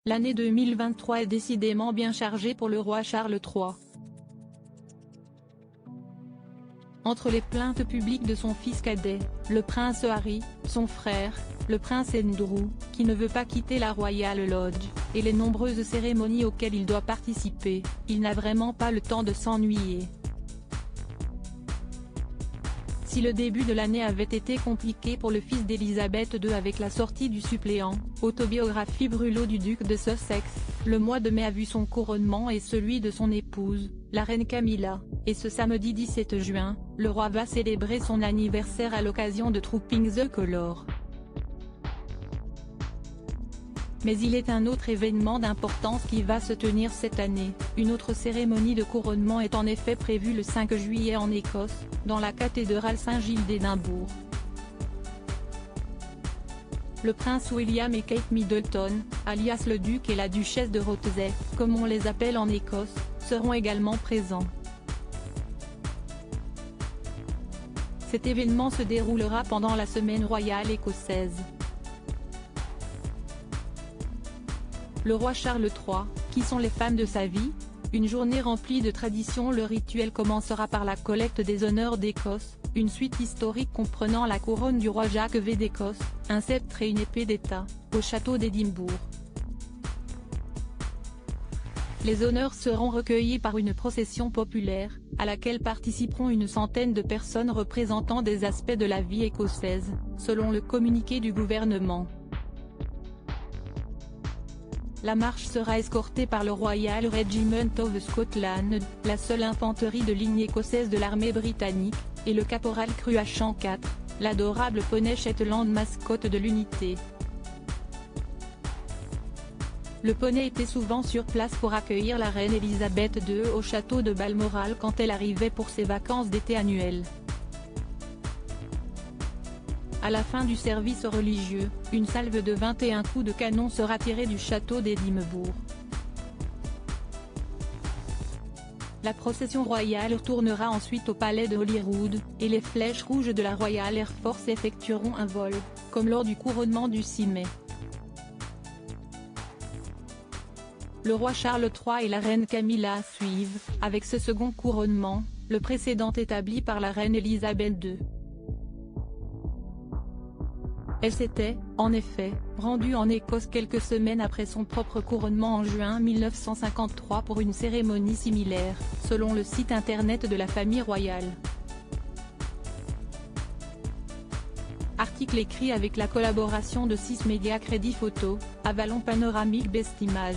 L'année 2023 est décidément bien chargée pour le roi Charles III. Entre les plaintes publiques de son fils cadet, le prince Harry, son frère, le prince Andrew, qui ne veut pas quitter la Royal Lodge, et les nombreuses cérémonies auxquelles il doit participer, il n'a vraiment pas le temps de s'ennuyer. Si le début de l'année avait été compliqué pour le fils d'Élisabeth II avec la sortie du suppléant, autobiographie brûlot du duc de Sussex, le mois de mai a vu son couronnement et celui de son épouse, la reine Camilla, et ce samedi 17 juin, le roi va célébrer son anniversaire à l'occasion de Trooping the Colour. Mais il est un autre événement d'importance qui va se tenir cette année. Une autre cérémonie de couronnement est en effet prévue le 5 juillet en Écosse, dans la cathédrale Saint-Gilles d'Édimbourg. Le prince William et Kate Middleton, alias le duc et la duchesse de Rothesay, comme on les appelle en Écosse, seront également présents. Cet événement se déroulera pendant la semaine royale écossaise. Le roi Charles III, qui sont les femmes de sa vie? Une journée remplie de traditions. Le rituel commencera par la collecte des honneurs d'Écosse, une suite historique comprenant la couronne du roi Jacques V d'Écosse, un sceptre et une épée d'État, au château d'Édimbourg. Les honneurs seront recueillis par une procession populaire, à laquelle participeront une centaine de personnes représentant des aspects de la vie écossaise, selon le communiqué du gouvernement. La marche sera escortée par le Royal Regiment of Scotland, la seule infanterie de ligne écossaise de l'armée britannique, et le caporal Cruachan IV, l'adorable poney Shetland mascotte de l'unité. Le poney était souvent sur place pour accueillir la reine Elisabeth II au château de Balmoral quand elle arrivait pour ses vacances d'été annuelles. À la fin du service religieux, une salve de 21 coups de canon sera tirée du château d'Édimbourg. La procession royale retournera ensuite au palais de Holyrood, et les flèches rouges de la Royal Air Force effectueront un vol, comme lors du couronnement du 6 mai. Le roi Charles III et la reine Camilla suivent, avec ce second couronnement, le précédent établi par la reine Elisabeth II. Elle s'était, en effet, rendue en Écosse quelques semaines après son propre couronnement en juin 1953 pour une cérémonie similaire, selon le site internet de la famille royale. Article écrit avec la collaboration de 6 médias Crédit Photo, Avalon Panoramique Best Images.